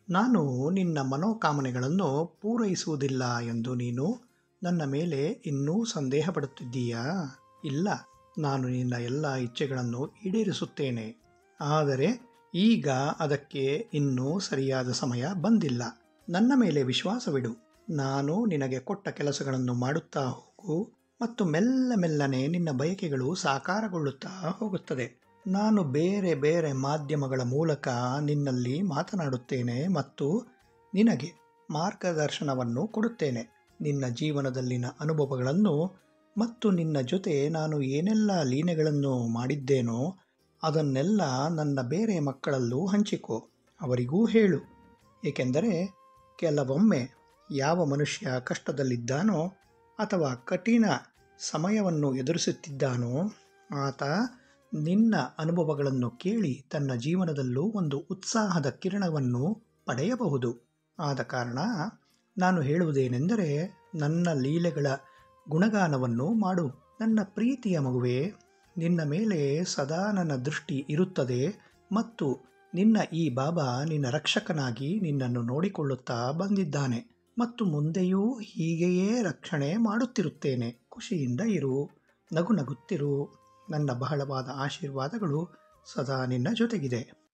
ನಾನು ನಿನ್ನ ಮನೋಕಾಮನೆಗಳನ್ನು ಪೂರೈಸುವುದಿಲ್ಲ ಎಂದು ನೀನು ನನ್ನ ಮೇಲೆ ಇನ್ನೂ ಸಂದೇಹ ಪಡುತ್ತಿದ್ದೀಯಾ? ಇಲ್ಲ, ನಾನು ನಿನ್ನ ಎಲ್ಲ ಇಚ್ಛೆಗಳನ್ನು ಈಡೇರಿಸುತ್ತೇನೆ. ಆದರೆ ಈಗ ಅದಕ್ಕೆ ಇನ್ನೂ ಸರಿಯಾದ ಸಮಯ ಬಂದಿಲ್ಲ. ನನ್ನ ಮೇಲೆ ವಿಶ್ವಾಸವಿಡು. ನಾನು ನಿನಗೆ ಕೊಟ್ಟ ಕೆಲಸಗಳನ್ನು ಮಾಡುತ್ತಾ ಹೋಗು ಮತ್ತು ಮೆಲ್ಲ ಮೆಲ್ಲನೆ ನಿನ್ನ ಬಯಕೆಗಳು ಸಾಕಾರಗೊಳ್ಳುತ್ತಾ ಹೋಗುತ್ತದೆ. ನಾನು ಬೇರೆ ಬೇರೆ ಮಾಧ್ಯಮಗಳ ಮೂಲಕ ನಿನ್ನಲ್ಲಿ ಮಾತನಾಡುತ್ತೇನೆ ಮತ್ತು ನಿನಗೆ ಮಾರ್ಗದರ್ಶನವನ್ನು ಕೊಡುತ್ತೇನೆ. ನಿನ್ನ ಜೀವನದಲ್ಲಿನ ಅನುಭವಗಳನ್ನು ಮತ್ತು ನಿನ್ನ ಜೊತೆ ನಾನು ಏನೆಲ್ಲ ಲೀನೆಗಳನ್ನು ಮಾಡಿದ್ದೇನೋ ಅದನ್ನೆಲ್ಲ ನನ್ನ ಬೇರೆ ಮಕ್ಕಳಲ್ಲೂ ಹಂಚಿಕೋ. ಅವರಿಗೂ ಹೇಳು. ಏಕೆಂದರೆ ಕೆಲವೊಮ್ಮೆ ಯಾವ ಮನುಷ್ಯ ಕಷ್ಟದಲ್ಲಿದ್ದಾನೋ ಅಥವಾ ಕಠಿಣ ಸಮಯವನ್ನು ಎದುರಿಸುತ್ತಿದ್ದಾನೋ ಆತ ನಿನ್ನ ಅನುಭವಗಳನ್ನು ಕೇಳಿ ತನ್ನ ಜೀವನದಲ್ಲೂ ಒಂದು ಉತ್ಸಾಹದ ಕಿರಣವನ್ನು ಪಡೆಯಬಹುದು. ಆದ ಕಾರಣ ನಾನು ಹೇಳುವುದೇನೆಂದರೆ, ನನ್ನ ಲೀಲೆಗಳ ಗುಣಗಾನವನ್ನು ಮಾಡು. ನನ್ನ ಪ್ರೀತಿಯ ಮಗುವೇ, ನಿನ್ನ ಮೇಲೆ ಸದಾ ನನ್ನ ದೃಷ್ಟಿ ಇರುತ್ತದೆ ಮತ್ತು ನಿನ್ನ ಈ ಬಾಬಾ ನಿನ್ನ ರಕ್ಷಕನಾಗಿ ನಿನ್ನನ್ನು ನೋಡಿಕೊಳ್ಳುತ್ತಾ ಬಂದಿದ್ದಾನೆ ಮತ್ತು ಮುಂದೆಯೂ ಹೀಗೆಯೇ ರಕ್ಷಣೆ ಮಾಡುತ್ತಿರುತ್ತೇನೆ. ಖುಷಿಯಿಂದ ಇರು, ನಗು ನಗುತ್ತಿರು. ನನ್ನ ಬಹಳವಾದ ಆಶೀರ್ವಾದಗಳು ಸದಾ ನಿನ್ನ ಜೊತೆಗಿದೆ.